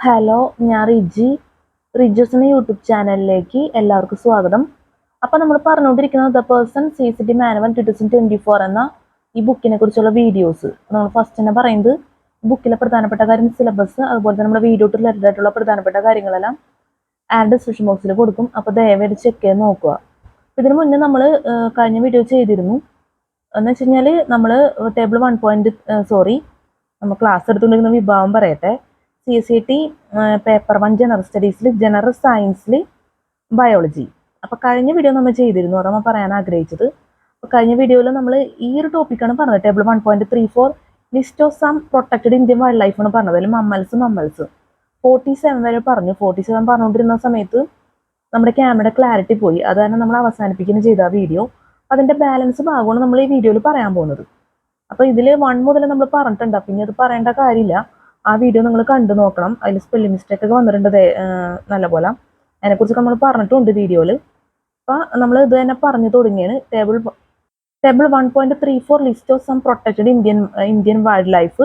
Hello, ഞാൻ റിജുസ് എന്ന YouTube ചാനലിലേക്ക് എല്ലാവർക്കും സ്വാഗതം. അപ്പോൾ നമ്മൾ പറഞ്ഞുകൊണ്ടിരിക്കുന്നത് ദ പേഴ്സൺ CCT മാനുവൽ 2024 എന്ന ഈ ബുക്കിനെ കുറിച്ചുള്ള വീഡിയോസ്. നമ്മൾ ഫസ്റ്റ് തന്നെ പറയുന്നത് ബുക്കിലെ പ്രധാനപ്പെട്ട കാര്യം, സിലബസ്, അതുപോലെ തന്നെ നമ്മുടെ വീഡിയോ റിലേറ്റഡ് ആയിട്ടുള്ള പ്രധാനപ്പെട്ട കാര്യങ്ങളെല്ലാം ഡിസ്ക്രിപ്ഷൻ ബോക്സിൽ കൊടുക്കും. അപ്പോൾ ദയവായിട്ട് ചെക്ക് ചെയ്ത് നോക്കുക. ഇതിനു മുന്നേ നമ്മൾ കഴിഞ്ഞ വീഡിയോ ചെയ്തിരുന്നു. എന്ന് വെച്ച് കഴിഞ്ഞാൽ നമ്മൾ ടേബിൾ 1 നമ്മൾ ക്ലാസ് എടുത്തുകൊണ്ടിരിക്കുന്ന വിഭാഗം പറയട്ടെ. CCT പേപ്പർ 1 ജനറൽ സ്റ്റഡീസിൽ ജനറൽ സയൻസിൽ ബയോളജി. അപ്പോൾ കഴിഞ്ഞ വീഡിയോ നമ്മൾ ചെയ്തിരുന്നു, അതാണ് പറയാൻ ആഗ്രഹിച്ചത്. അപ്പോൾ കഴിഞ്ഞ വീഡിയോയിൽ നമ്മൾ ഈ ഒരു ടോപ്പിക്കാണ് പറഞ്ഞത്. Table 1.34 list of some protected Indian wild life ആണ് പറഞ്ഞത്. അതിൽ മമ്മൽസ് 47 വരെ പറഞ്ഞു. 47 പറഞ്ഞുകൊണ്ടിരുന്ന സമയത്ത് നമ്മുടെ ക്യാമറയുടെ ക്ലാരിറ്റി പോയി. അതാണ് നമ്മൾ അവസാനിപ്പിക്കുന്നത് ചെയ്ത വീഡിയോ. അതിൻ്റെ ബാലൻസ് ഭാഗമാണ് നമ്മൾ ഈ വീഡിയോയിൽ പറയാൻ പോകുന്നത്. അപ്പോൾ ഇതിൽ 1 മുതൽ നമ്മൾ പറഞ്ഞിട്ടുണ്ട്. പിന്നെ അത് പറയേണ്ട കാര്യമില്ല. ആ വീഡിയോ നിങ്ങൾ കണ്ടു നോക്കണം. അതിൽ സ്പെല്ലിംഗ് മിസ്റ്റേക്ക് ഒക്കെ വന്നിട്ടുണ്ട് നല്ലപോലെ. അതിനെക്കുറിച്ച് നമ്മൾ പറഞ്ഞിട്ടുണ്ട് വീഡിയോയിൽ. അപ്പോൾ നമ്മൾ ഇത് തന്നെ പറഞ്ഞു തുടങ്ങിയാണ്. Table 1.34 list of some protected Indian wild life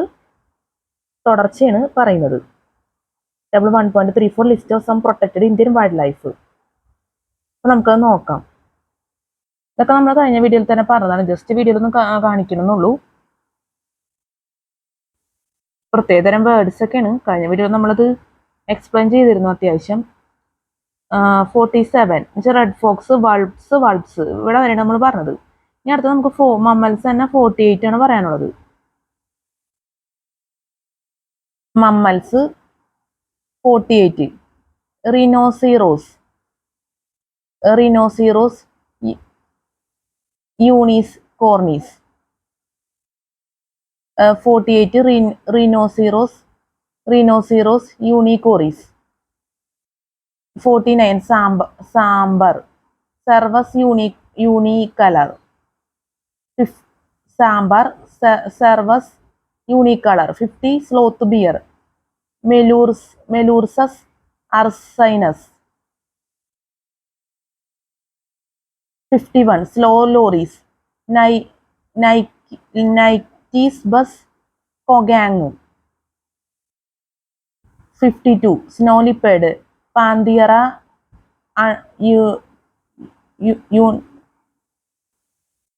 തുടർച്ചയാണ് പറയുന്നത്. Table 1.34 list of some protected Indian wild life. അപ്പോൾ നമുക്കത് നോക്കാം. ഇതൊക്കെ നമ്മൾ കഴിഞ്ഞ വീഡിയോയിൽ തന്നെ പറഞ്ഞതാണ്. ജസ്റ്റ് വീഡിയോയിലൊന്നും കാണിക്കണമെന്നുള്ളൂ. പ്രത്യേകതരം വേർഡ്സ് ഒക്കെയാണ്. കഴിഞ്ഞ വീഡിയോ നമ്മളത് എക്സ്പ്ലെയിൻ ചെയ്തിരുന്നു അത്യാവശ്യം. 47 റെഡ് ഫോക്സ്, വൾബ്സ് ഇവിടെ വരെയാണ് നമ്മൾ പറഞ്ഞത്. ഇനി അടുത്ത് നമുക്ക് മമ്മൽസ് തന്നെ 48 ആണ് പറയാനുള്ളത്. മമ്മൽസ് 48. റിനോസീറോസ് യൂണീസ് കോർണീസ്. 48 റിനോസീറോസ് യൂണിക്കോറീസ്. 49 സാമ്പർ സെർവസ് യൂണികളർ. സാമ്പാർ സെർവസ് യൂണികളർ. 50 സ്ലോത്ത് ബിയർ മെലൂർസസ് അർസൈനസ്. 51 സ്ലോ ലോറീസ് നൈറ്റീസ് ബസ് കൊഗാങ്. 52 സ്നോ ലിപ്പേഡ് പാന്തിയറ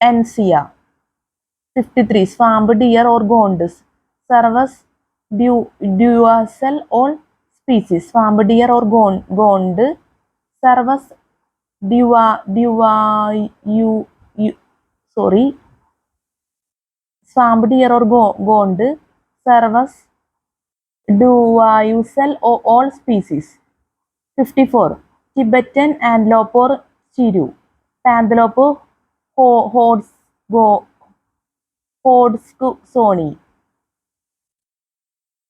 എൻസിയ. 53 സ്വാമ്പ് ഡിയർ ഓർ ഗോണ്ടസ് സർവസ് ഡ്യൂസൽ all species. Swamp deer or ഗോണ്ട് സർവസ് സ്വാമ്പ് ഡിയർ ഓർ ഗോണ്ട് സർവസ് ഡുവായുസൽ all species. 54 Tibetan antelope or chiru പാന്തലോപ്പ് ഹോഡ്സ്കുസോണി.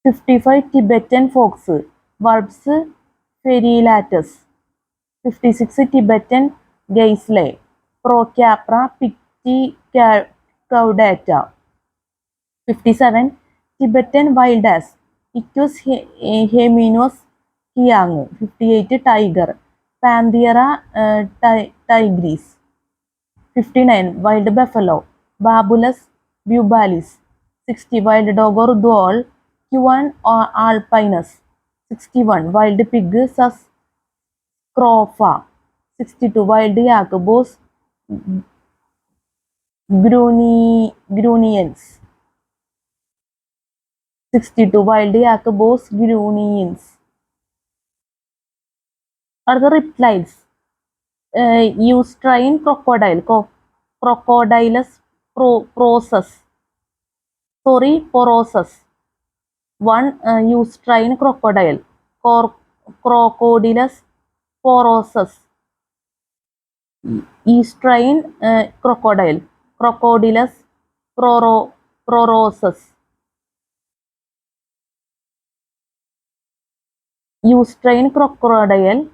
55 ടിബറ്റൻ ഫോക്സ് വൾബ്സ് ഫെരിലാറ്റസ്. 56 ടിബറ്റൻ ഗെയ്സ്ലെ പ്രോക്യാപ്ര പിക്റ്റികൗഡാറ്റ. 57 ടിബറ്റൻ വൈൽഡ് ഇക്വസ് ഹെമിനോസ് കിയാങ്. 58 ടൈഗർ പാന്തിയറ ടൈഗ്രീസ്. 59 വൈൽഡ് ബഫലോ ബാബുലസ് ബ്യൂബാലിസ്. 60 വൈൽഡ് ഡോഗ് ഓർ ദ്വാൾ ക്യുവൻ ആൽപൈനസ്. 61 വൈൽഡ് പിഗ് സസ് ക്രോഫ. 62 വൈൽഡ് യാക്ക് ബോസ് ഗ്രൂനിയൻസ്. 62 വൈൽഡ് യാക്ക് ബോസ് ഗ്രൂനിയൻസ്. അടുത്ത റിപ്റ്റൈൽസ്. യൂസ്ട്രൈൻ ക്രൊക്കോഡൈൽ ക്രൊക്കോഡൈലസ് പൊറോസസ്. 1 യൂസ്ട്രൈൻ ക്രൊക്കോഡൈൽ ക്രോക്കോഡിലസ് പൊറോസസ്. ഈസ്ട്രൈൻ ക്രൊക്കോഡൈൽ ക്രോക്കോഡിലസ് പ്രൊറോസസ്. യൂസ്ട്രൈൻ ക്രൊക്കോഡൈലസ്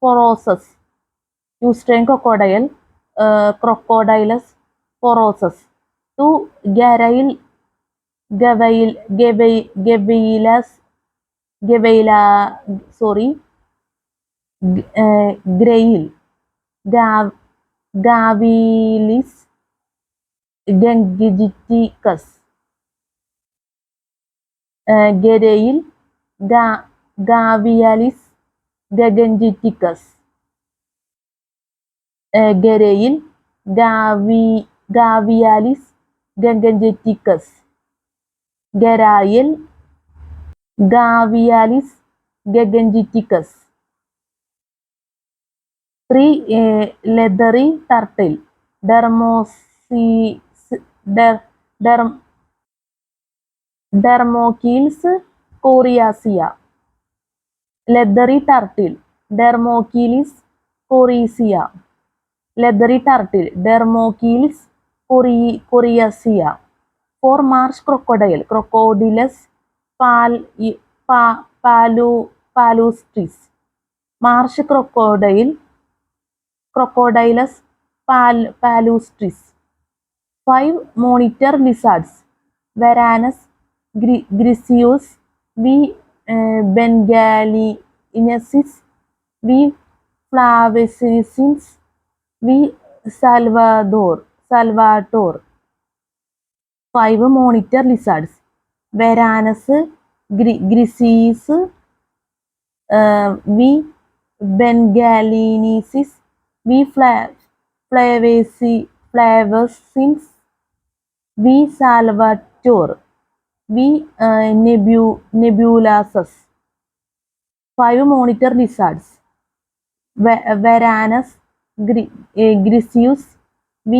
പൊറോസസ്. യൂസ്ട്രൈൻ ക്രൊക്കോഡൈലസ് പൊറോസസ്. 2 ഗ്രെയിൽ ഗാവിലിസ് ഗംഗിജിറ്റിക്കസ്. ഗരയിൽ ഗാവിയാലിസ് ഗഗൻജിറ്റിക്കസ്. ഗരയിൽ ഗാവിയാലിസ് ഗഗൻജിറ്റിക്കസ്. ഗരായിൽ ഗാവിയാലിസ് ഗഗൻജിറ്റിക്കസ്. 3. Leathery turtle Dermocheles coriacea. Leathery turtle Dermocheles coriacea. Leathery turtle Dermocheles coriacea. 4. Marsh crocodile Crocodilus palustris. Marsh crocodile Crocodilus palustris. 5. Monitor lizards Varanus griseus V. bengaliensis V. flavescens V. salvator. 5 monitor lizards Varanus griseus V. bengaliensis V. flavescens V. salvator V. nebulasus. 5 monitor lizards Varanus griseus V.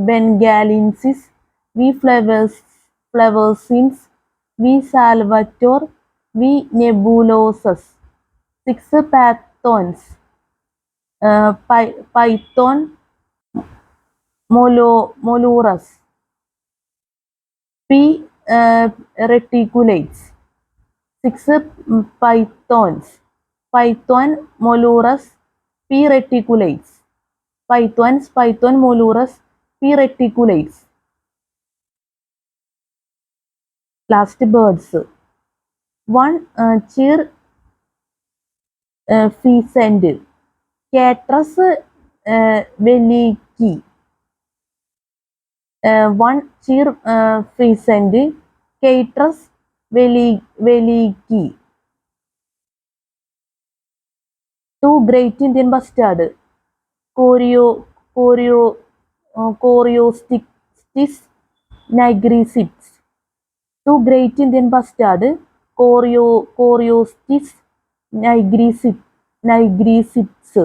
bengaliensis V. flavescens V. salvator V. nebulosus. 6 pythons Python molurus P. reticulates. 6 pythons Python molurus P. reticulates. Python molurus P. reticulates. Last birds. 1. Chir pheasant Catrus veliki. 1. Chir pheasant Catrus veliki. 2. Great Indian bustard Coriolistis nigriceps. 2. Great Indian bustard Coriolistis nigriceps.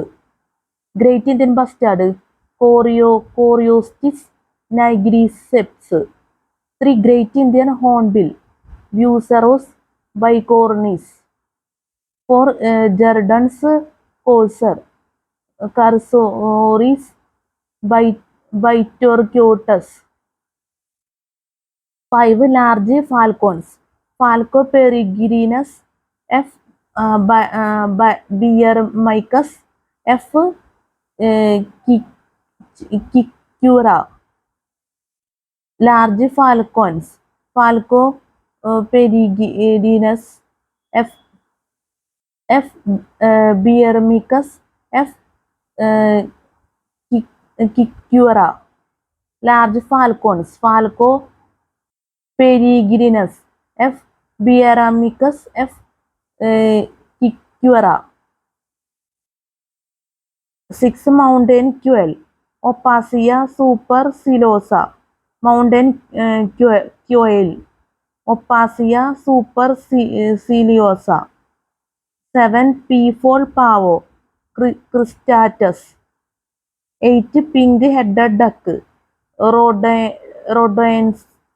Great Indian bustard Coriolistis nigriceps. 3. Great Indian hornbill Buceros bicornis. 4. Jerdon's courser Cursoris bitorquatus. 5. Large falcons Falco peregrinus F. Bearmicus F. Cicura. Large falcons Falco peregrinus F. Bearmicus F. Cicura. Large falcons Falco peregrinus F. Bearmicus F. Cicura. 6. Mountain quail Opacia supercillosa. Mountain quail Opacia superciliosa. 7. Peafowl pavo Cristatus. 8. Pink-headed duck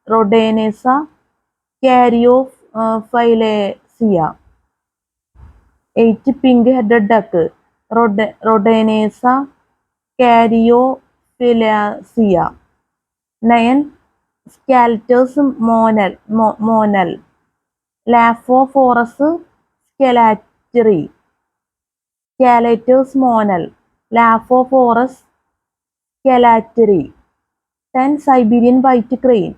Rhodanesa caryophyllaceae. 8. Pink-headed duck Rhodanesa caryophyllaceae. 9. Scalatus monal Laphophorus scalateri. Scalatus monal Laphophorus scalateri. 10. Siberian white crane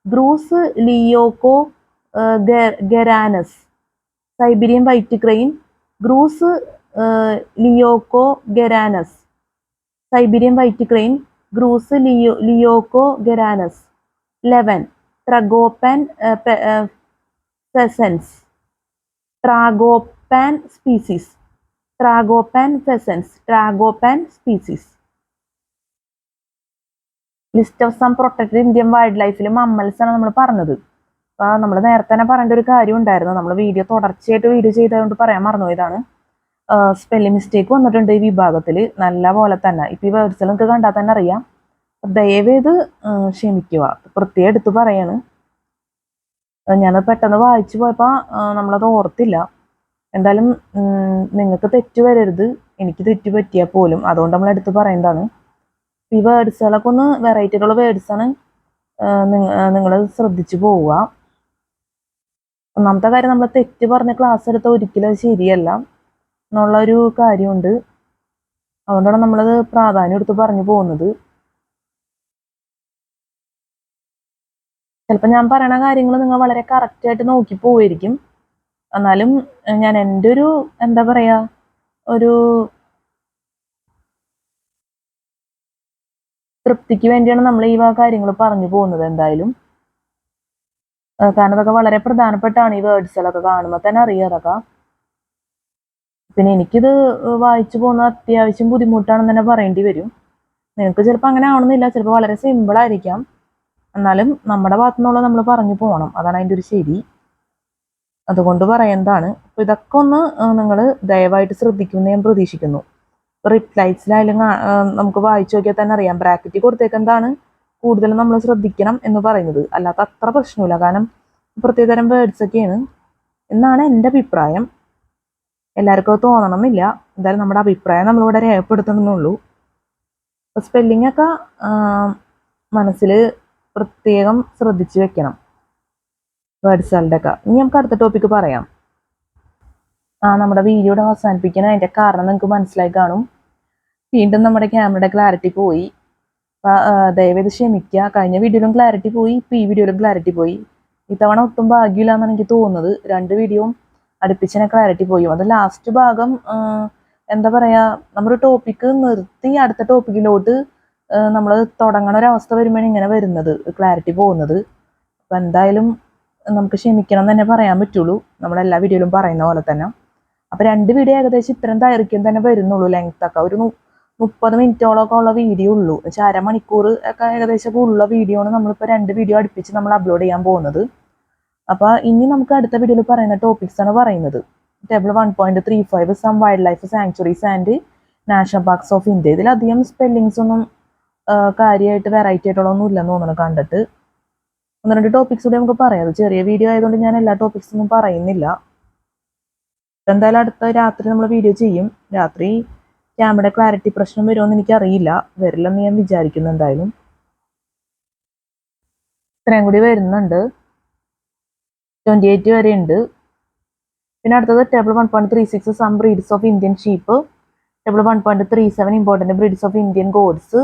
Grus leucogeranus. Siberian white crane Grus leucogeranus. Siberian white crane Grus leucogeranus. 11. Tragopan pheasants, tragopan species, tragopan pheasants, tragopan species. List of some protected Indian wild ലൈഫിൽ mammals ആണ് നമ്മൾ പറഞ്ഞത്. അപ്പോൾ നമ്മൾ നേരത്തെ തന്നെ പറയേണ്ട ഒരു കാര്യം ഉണ്ടായിരുന്നു. നമ്മൾ വീഡിയോ തുടർച്ചയായിട്ട് വീഡിയോ ചെയ്തതുകൊണ്ട് പറയാൻ മറന്നുപോയതാണ്. സ്പെല്ലിംഗ് മിസ്റ്റേക്ക് വന്നിട്ടുണ്ട് ഈ വിഭാഗത്തിൽ നല്ല പോലെ തന്നെ. ഇപ്പോൾ ഈ വേർഡ്സിൽ നിങ്ങൾക്ക് കണ്ടാൽ തന്നെ അറിയാം. ദയവേത് ക്ഷമിക്കുക, പ്രത്യേകം എടുത്ത് പറയാണ്. ഞാൻ പെട്ടെന്ന് വായിച്ചു പോയപ്പോൾ നമ്മളത് ഓർത്തില്ല. എന്തായാലും നിങ്ങൾക്ക് തെറ്റ് വരരുത്, എനിക്ക് തെറ്റ് പറ്റിയാൽ പോലും, അതുകൊണ്ട് നമ്മൾ എടുത്ത് പറയുന്നതാണ്. ഈ വേർഡ്സുകളൊക്കെ ഒന്ന് വെറൈറ്റിയുള്ള വേർഡ്സാണ്, നിങ്ങൾ ശ്രദ്ധിച്ചു പോവുക. ഒന്നാമത്തെ കാര്യം, നമ്മൾ തെറ്റ് പറഞ്ഞ് ക്ലാസ് എടുത്താൽ ഒരിക്കലും അത് ശരിയല്ല എന്നുള്ളൊരു കാര്യമുണ്ട്. അതുകൊണ്ടാണ് നമ്മളത് പ്രാധാന്യം എടുത്ത് പറഞ്ഞു പോകുന്നത്. ചിലപ്പോൾ ഞാൻ പറയണ കാര്യങ്ങൾ നിങ്ങൾ വളരെ കറക്റ്റായിട്ട് നോക്കി പോയിരിക്കും. എന്നാലും ഞാൻ എൻ്റെ ഒരു എന്താ പറയുക, ഒരു തൃപ്തിക്ക് വേണ്ടിയാണ് നമ്മൾ ഈ കാര്യങ്ങൾ പറഞ്ഞു പോകുന്നത്. എന്തായാലും കാരണം അതൊക്കെ വളരെ പ്രധാനപ്പെട്ടാണ്. ഈ വേർഡ്സുകളൊക്കെ കാണുമ്പോൾ തന്നെ അറിയാം അതൊക്കെ. പിന്നെ എനിക്കിത് വായിച്ചു പോകുന്നത് അത്യാവശ്യം ബുദ്ധിമുട്ടാണെന്ന് തന്നെ പറയേണ്ടി വരും. നിങ്ങൾക്ക് ചിലപ്പോൾ അങ്ങനെ ആവണമെന്നില്ല, ചിലപ്പോൾ വളരെ സിമ്പിളായിരിക്കാം. എന്നാലും നമ്മുടെ ഭാഗത്തു നിന്നുള്ള നമ്മൾ പറഞ്ഞു പോകണം, അതാണ് അതിൻ്റെ ഒരു ശരി. അതുകൊണ്ട് പറയുന്നതാണ്. അപ്പോൾ ഇതൊക്കെ ഒന്ന് നിങ്ങൾ ദയവായിട്ട് ശ്രദ്ധിക്കുമെന്ന് ഞാൻ പ്രതീക്ഷിക്കുന്നു. റിപ്ലൈസിലായാലും നമുക്ക് വായിച്ചു നോക്കിയാൽ തന്നെ അറിയാം, ബ്രാക്കറ്റിൽ കൊടുത്തേക്കെന്താണ് കൂടുതലും നമ്മൾ ശ്രദ്ധിക്കണം എന്ന് പറയുന്നത്. അല്ലാത്ത അത്ര പ്രശ്നമില്ല, കാരണം പ്രത്യേകതരം വേർഡ്സ് ഒക്കെയാണ് എന്നാണ് എൻ്റെ അഭിപ്രായം. എല്ലാവർക്കും അത് തോന്നണമെന്നില്ല. എന്തായാലും നമ്മുടെ അഭിപ്രായം നമ്മളിവിടെ രേഖപ്പെടുത്തണമെന്നുള്ളൂ. അപ്പോൾ സ്പെല്ലിംഗ് ഒക്കെ മനസ്സിൽ പ്രത്യേകം ശ്രദ്ധിച്ച് വെക്കണം വേർഡ്സുകളുടെ ഒക്കെ. ഇനി നമുക്ക് അടുത്ത ടോപ്പിക്ക് പറയാം. നമ്മുടെ വീഡിയോയുടെ അവസാനിപ്പിക്കണം. അതിൻ്റെ കാരണം നിങ്ങൾക്ക് മനസ്സിലായി കാണും. വീണ്ടും നമ്മുടെ ക്യാമറയുടെ ക്ലാരിറ്റി പോയി. ദയവേത് ക്ഷമിക്കുക. കഴിഞ്ഞ വീഡിയോയിലും ക്ലാരിറ്റി പോയി, ഇപ്പോൾ ഈ വീഡിയോയിലും ക്ലാരിറ്റി പോയി. ഇത്തവണ ഒട്ടും ഭാഗ്യമില്ല എന്നാണ് എനിക്ക് തോന്നുന്നത്. രണ്ട് വീഡിയോയും അടുപ്പിച്ചതിനെ ക്ലാരിറ്റി പോയി. അത് ലാസ്റ്റ് ഭാഗം എന്താ പറയുക, നമ്മുടെ ടോപ്പിക്ക് നിർത്തി അടുത്ത ടോപ്പിക്കിലോട്ട് നമ്മൾ തുടങ്ങണ ഒരവസ്ഥ വരുമ്പോഴാണ് ഇങ്ങനെ വരുന്നത്, ക്ലാരിറ്റി പോകുന്നത്. അപ്പോൾ എന്തായാലും നമുക്ക് ക്ഷമിക്കണം എന്ന് തന്നെ പറയാൻ പറ്റുള്ളൂ, നമ്മളെല്ലാ വീഡിയോയിലും പറയുന്ന പോലെ തന്നെ. അപ്പോൾ രണ്ട് വീഡിയോ ഏകദേശം ഇത്രയും ദൈർഘ്യം തന്നെ വരുന്നുള്ളൂ. ലെങ്ത്തൊക്കെ ഒരു 30 മിനിറ്റോളമൊക്കെ ഉള്ള വീഡിയോ ഉള്ളൂ. വെച്ചാൽ അരമണിക്കൂർ ഒക്കെ ഏകദേശമൊക്കെ ഉള്ള വീഡിയോ ആണ് നമ്മളിപ്പോൾ രണ്ട് വീഡിയോ അടുപ്പിച്ച് നമ്മൾ അപ്ലോഡ് ചെയ്യാൻ പോകുന്നത്. അപ്പോൾ ഇനി നമുക്ക് അടുത്ത വീഡിയോയിൽ പറയുന്ന ടോപ്പിക്സ് ആണ് പറയുന്നത്. Table 1.35 some wild life sanctuaries and national parks of India. ഇതിലധികം സ്പെല്ലിങ്സ് ഒന്നും കാര്യമായിട്ട് വെറൈറ്റി ആയിട്ടുള്ളതൊന്നും ഇല്ലെന്ന് തോന്നുന്നു കണ്ടിട്ട്. ഒന്ന് രണ്ട് ടോപ്പിക്സ് കൂടി നമുക്ക് പറയാം. ചെറിയ വീഡിയോ ആയതുകൊണ്ട് ഞാൻ എല്ലാ ടോപ്പിക്സൊന്നും പറയുന്നില്ല. എന്തായാലും അടുത്ത രാത്രി നമ്മൾ വീഡിയോ ചെയ്യും. രാത്രി ക്യാമറ ക്ലാരിറ്റി പ്രശ്നം വരുമോയെന്ന് എനിക്കറിയില്ല, വരില്ലെന്ന് ഞാൻ വിചാരിക്കുന്നു. എന്തായാലും ഇത്രയും കൂടി വരുന്നുണ്ട്, 28 വരെ ഉണ്ട്. പിന്നെ അടുത്തത് table 1.36 some breeds of Indian sheep, table 1.37 important breeds of Indian goats,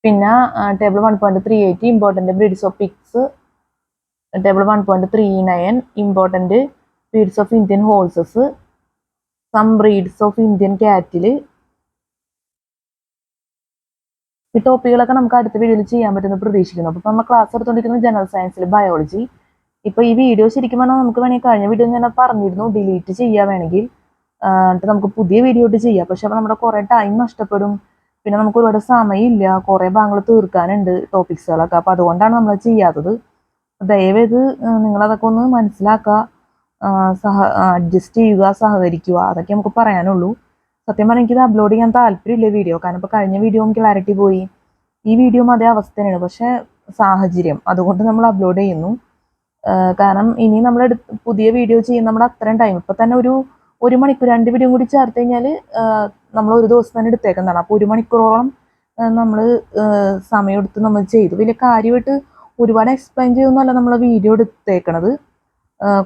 പിന്നെ table 1.38 important breeds of pigs, table 1.39 important breeds of Indian horses, some breeds of Indian cattle. ഈ ടോപ്പിക്കുകളൊക്കെ നമുക്ക് അടുത്ത വീഡിയോയിൽ ചെയ്യാൻ പറ്റുമെന്ന് പ്രതീക്ഷിക്കുന്നു. അപ്പോൾ നമ്മൾ ക്ലാസ് എടുത്തുകൊണ്ടിരിക്കുന്നത് ജനറൽ സയൻസിൽ ബയോളജി. ഇപ്പോൾ ഈ വീഡിയോ ശരിക്കും പറഞ്ഞാൽ നമുക്ക് വേണമെങ്കിൽ കഴിഞ്ഞ വീഡിയോ ഞാൻ പറഞ്ഞിരുന്നു ഡിലീറ്റ് ചെയ്യാൻ വേണമെങ്കിൽ, എന്നിട്ട് നമുക്ക് പുതിയ വീഡിയോ ഇട്ട് ചെയ്യാം. പക്ഷെ അപ്പോൾ നമ്മുടെ കുറേ ടൈം നഷ്ടപ്പെടും, പിന്നെ നമുക്ക് ഒരുപാട് സമയമില്ല, കുറേ ഭാഗങ്ങൾ തീർക്കാനുണ്ട് ടോപ്പിക്സുകളൊക്കെ. അപ്പോൾ അതുകൊണ്ടാണ് നമ്മൾ ചെയ്യാത്തത്. ദയവേത് നിങ്ങളതൊക്കെ ഒന്ന് മനസ്സിലാക്കുക, അഡ്ജസ്റ്റ് ചെയ്യുക, സഹകരിക്കുക, അതൊക്കെ നമുക്ക് പറയാനുള്ളൂ. സത്യം പറഞ്ഞാൽ എനിക്കിത് അപ്ലോഡ് ചെയ്യാൻ താല്പര്യമില്ല വീഡിയോ, കാരണം ഇപ്പോൾ കഴിഞ്ഞ വീഡിയോയും ക്ലാരിറ്റി പോയി, ഈ വീഡിയോയും അതേ അവസ്ഥ തന്നെയാണ്. പക്ഷേ സാഹചര്യം അതുകൊണ്ട് നമ്മൾ അപ്ലോഡ് ചെയ്യുന്നു. കാരണം ഇനി നമ്മൾ പുതിയ വീഡിയോ ചെയ്യുന്ന നമ്മുടെ അത്രയും ടൈം, ഇപ്പോൾ തന്നെ ഒരു മണിക്കൂർ 2 വീഡിയോ കൂടി ചേർത്ത് കഴിഞ്ഞാൽ നമ്മൾ ഒരു ദിവസം തന്നെ എടുത്തേക്കുന്നതാണ്. അപ്പോൾ 1 മണിക്കൂറോളം നമ്മൾ സമയമെടുത്ത് നമ്മൾ ചെയ്തു. വലിയ കാര്യമായിട്ട് ഒരുപാട് എക്സ്പ്ലെയിൻ ചെയ്തൊന്നുമല്ല നമ്മൾ വീഡിയോ എടുത്തേക്കണത്.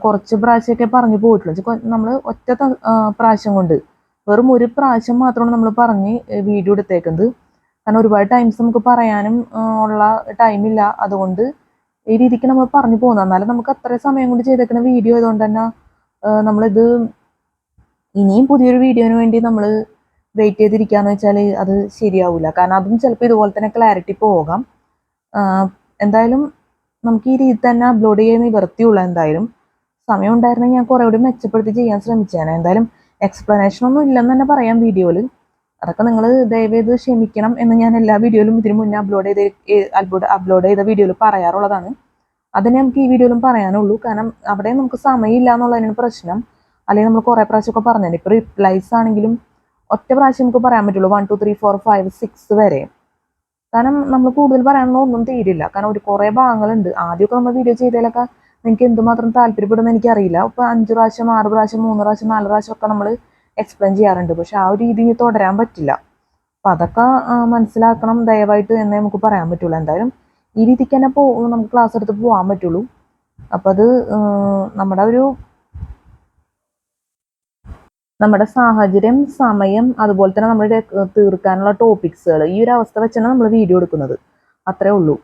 കുറച്ച് പ്രാവശ്യമൊക്കെ പറഞ്ഞു പോയിട്ടുള്ളൂ. നമ്മൾ ഒറ്റ പ്രാവശ്യം കൊണ്ട്, വെറും ഒരു പ്രാവശ്യം മാത്രമാണ് നമ്മൾ പറഞ്ഞ് വീഡിയോ എടുത്തേക്കുന്നത്. കാരണം ഒരുപാട് ടൈംസ് നമുക്ക് പറയാനും ഉള്ള ടൈമില്ല. അതുകൊണ്ട് ഈ രീതിക്ക് നമ്മൾ പറഞ്ഞു പോകുന്നത്. എന്നാലും നമുക്ക് അത്രയും സമയം കൊണ്ട് ചെയ്തേക്കുന്ന വീഡിയോ ആയതുകൊണ്ട് തന്നെ നമ്മളിത് ഇനിയും പുതിയൊരു വീഡിയോന് വേണ്ടി നമ്മൾ വെയിറ്റ് ചെയ്തിരിക്കുകയെന്ന് വെച്ചാൽ അത് ശരിയാവില്ല. കാരണം അതും ചിലപ്പോൾ ഇതുപോലെ തന്നെ ക്ലാരിറ്റി പോകാം. എന്തായാലും നമുക്ക് ഈ രീതി തന്നെ അപ്ലോഡ് ചെയ്യാൻ നിവർത്തിയുള്ളൂ. എന്തായാലും സമയം ഉണ്ടായിരുന്നെങ്കിൽ ഞാൻ കുറേ കൂടി മെച്ചപ്പെടുത്തി ചെയ്യാൻ ശ്രമിച്ചേനെ. എന്തായാലും എക്സ്പ്ലനേഷൻ ഒന്നും ഇല്ലെന്ന് തന്നെ പറയാം വീഡിയോയിൽ. അതൊക്കെ നിങ്ങൾ ദയവേത് ക്ഷമിക്കണം എന്ന് ഞാൻ എല്ലാ വീഡിയോയിലും ഇതിന് മുന്നേ അപ്ലോഡ് ചെയ്ത വീഡിയോയിൽ പറയാറുള്ളതാണ്. അതിനെ നമുക്ക് ഈ വീഡിയോയിലും പറയാനുള്ളൂ. കാരണം അവിടെ നമുക്ക് സമയമില്ല എന്നുള്ളതിനാണ് പ്രശ്നം. അല്ലെങ്കിൽ നമ്മൾ കുറേ പ്രാവശ്യമൊക്കെ പറഞ്ഞത്. ഇപ്പോൾ റിപ്ലൈസ് ആണെങ്കിലും ഒറ്റ പ്രാവശ്യം നമുക്ക് പറയാൻ പറ്റുള്ളൂ, 1 2 3 4 5 6 വരെ. കാരണം നമ്മൾ കൂടുതൽ പറയാനൊന്നും ഒന്നും തീരില്ല. കാരണം കുറേ ഭാഗങ്ങളുണ്ട്. ആദ്യമൊക്കെ നമ്മൾ വീഡിയോ ചെയ്തതിലൊക്കെ നിങ്ങൾക്ക് എന്തുമാത്രം താല്പര്യപ്പെടുമെന്ന് എനിക്കറിയില്ല. ഇപ്പോൾ 5 പ്രാവശ്യം 6 പ്രാവശ്യം 3 പ്രാവശ്യം 4 പ്രാവശ്യം ഒക്കെ നമ്മൾ എക്സ്പ്ലെയിൻ ചെയ്യാറുണ്ട്. പക്ഷെ ആ ഒരു രീതി തുടരാൻ പറ്റില്ല. അപ്പം അതൊക്കെ മനസ്സിലാക്കണം ദയവായിട്ട് എന്നേ നമുക്ക് പറയാൻ പറ്റുള്ളൂ. എന്തായാലും ഈ രീതിക്ക് തന്നെ നമുക്ക് ക്ലാസ് എടുത്ത് പോകാൻ പറ്റുള്ളൂ. അപ്പം അത് നമ്മുടെ സാഹചര്യം, സമയം, അതുപോലെ തന്നെ നമ്മുടെ തീർക്കാനുള്ള ടോപ്പിക്സുകൾ, ഈ ഒരു അവസ്ഥ വെച്ചാണ് നമ്മൾ വീഡിയോ എടുക്കുന്നത്. അത്രേ ഉള്ളൂ.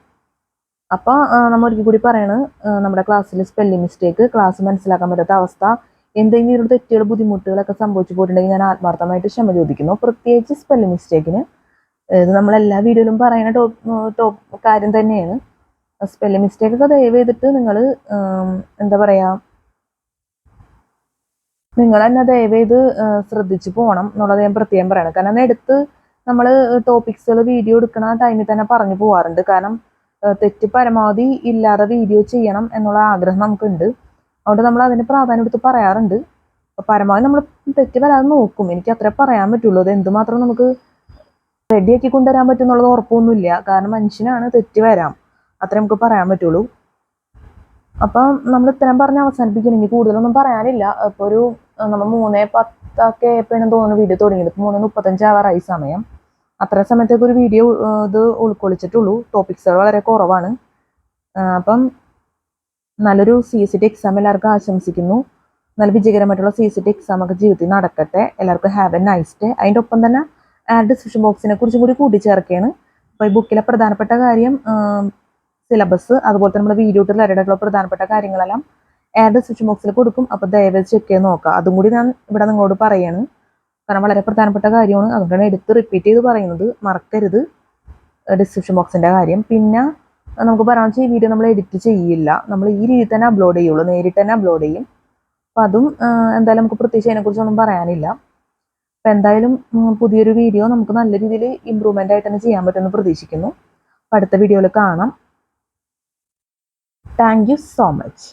അപ്പോൾ നമ്മൾ ഒരിക്കൽ കൂടി പറയണ്, നമ്മുടെ ക്ലാസ്സിൽ സ്പെല്ലിംഗ് മിസ്റ്റേക്ക്, ക്ലാസ് മനസ്സിലാക്കാൻ പറ്റാത്ത അവസ്ഥ, എന്തെങ്കിലും ഒരു തെറ്റുകൾ, ബുദ്ധിമുട്ടുകളൊക്കെ സംഭവിച്ചു പോയിട്ടുണ്ടെങ്കിൽ ഞാൻ ആത്മാർത്ഥമായിട്ട് ക്ഷമ ചോദിക്കുന്നു. പ്രത്യേകിച്ച് സ്പെല്ലിംഗ് മിസ്റ്റേക്കിന്. ഇത് നമ്മളെല്ലാ വീഡിയോയിലും പറയുന്ന കാര്യം തന്നെയാണ്. സ്പെല്ലിംഗ് മിസ്റ്റേക്കൊക്കെ ദയവ് ചെയ്തിട്ട് നിങ്ങൾ എന്താ പറയുക, നിങ്ങൾ തന്നെ ദയവേത് ശ്രദ്ധിച്ചു പോകണം എന്നുള്ളത് ഞാൻ പ്രത്യേകം പറയണം. കാരണം എടുത്ത് നമ്മൾ ടോപ്പിക്സുകൾ വീഡിയോ എടുക്കുന്ന ടൈമിൽ തന്നെ പറഞ്ഞു പോകാറുണ്ട്. കാരണം തെറ്റ് പരമാവധി ഇല്ലാതെ വീഡിയോ ചെയ്യണം എന്നുള്ള ആഗ്രഹം നമുക്കുണ്ട്. അതുകൊണ്ട് നമ്മൾ അതിന് പ്രാധാന്യം എടുത്ത് പറയാറുണ്ട്. അപ്പോൾ പരമാവധി നമ്മൾ തെറ്റ് വരാതെ നോക്കും. എനിക്ക് അത്രേ പറയാൻ പറ്റുള്ളൂ. അത് എന്തുമാത്രം നമുക്ക് റെഡിയാക്കി കൊണ്ടുവരാൻ പറ്റുന്നുള്ളത് ഉറപ്പൊന്നുമില്ല. കാരണം മനുഷ്യനാണ്, തെറ്റ് വരാം. അത്രേ നമുക്ക് പറയാൻ പറ്റുള്ളൂ. അപ്പം നമ്മൾ ഇത്രയും പറഞ്ഞ് അവസാനിപ്പിക്കണമെങ്കിൽ കൂടുതലൊന്നും പറയാനില്ല. ഇപ്പോൾ ഒരു നമ്മൾ 3:10 എപ്പോഴും തോന്നുന്നു വീഡിയോ തുടങ്ങിയത്. 3:35 ആവാറായി സമയം. അത്ര സമയത്തേക്ക് ഒരു വീഡിയോ ഇത് ഉൾക്കൊള്ളിച്ചിട്ടുള്ളൂ. ടോപ്പിക്സുകൾ വളരെ കുറവാണ്. അപ്പം നല്ലൊരു CCT എക്സാം എല്ലാവർക്കും ആശംസിക്കുന്നു. നല്ല വിജയകരമായിട്ടുള്ള CCT എക്സാം ഒക്കെ ജീവിതത്തിൽ നടക്കട്ടെ. എല്ലാവർക്കും ഹാവ് എ നൈസ് ഡേ. അതിൻ്റെ ഒപ്പം തന്നെ ഡിസ്ക്രിപ്ഷൻ ബോക്സിനെ കുറിച്ചും കൂടി കൂട്ടിച്ചേർക്കുകയാണ്. അപ്പോൾ ഈ ബുക്കിലെ പ്രധാനപ്പെട്ട കാര്യം, സിലബസ്, അതുപോലെ തന്നെ നമ്മുടെ വീഡിയോ റിലേറ്റഡായിട്ടുള്ള പ്രധാനപ്പെട്ട കാര്യങ്ങളെല്ലാം ഡിസ്ക്രിപ്ഷൻ ബോക്സിൽ കൊടുക്കും. അപ്പോൾ ദയവായി ചെക്ക് ചെയ്ത് നോക്കുക. അതും കൂടി ഞാൻ ഇവിടെ നിങ്ങളോട് പറയാണ്. കാരണം വളരെ പ്രധാനപ്പെട്ട കാര്യമാണ്. അതുകൊണ്ടാണ് എടുത്ത് റിപ്പീറ്റ് ചെയ്ത് പറയുന്നത്. മറക്കരുത് ഡിസ്ക്രിപ്ഷൻ ബോക്സിൻ്റെ കാര്യം. പിന്നെ നമുക്ക് പറയാമെന്ന് വെച്ചാൽ ഈ വീഡിയോ നമ്മൾ എഡിറ്റ് ചെയ്യില്ല. നമ്മൾ ഈ രീതിയിൽ തന്നെ അപ്ലോഡ് ചെയ്യുള്ളൂ. നേരിട്ട് തന്നെ അപ്ലോഡ് ചെയ്യും. അപ്പോൾ അതും എന്തായാലും നമുക്ക് പ്രത്യേകിച്ച് അതിനെക്കുറിച്ചൊന്നും പറയാനില്ല. അപ്പോൾ എന്തായാലും പുതിയൊരു വീഡിയോ നമുക്ക് നല്ല രീതിയിൽ ഇമ്പ്രൂവ്മെൻ്റ് ആയിട്ട് തന്നെ ചെയ്യാൻ പറ്റുമെന്ന് പ്രതീക്ഷിക്കുന്നു. അപ്പോൾ അടുത്ത വീഡിയോയിൽ കാണാം. Thank you so much.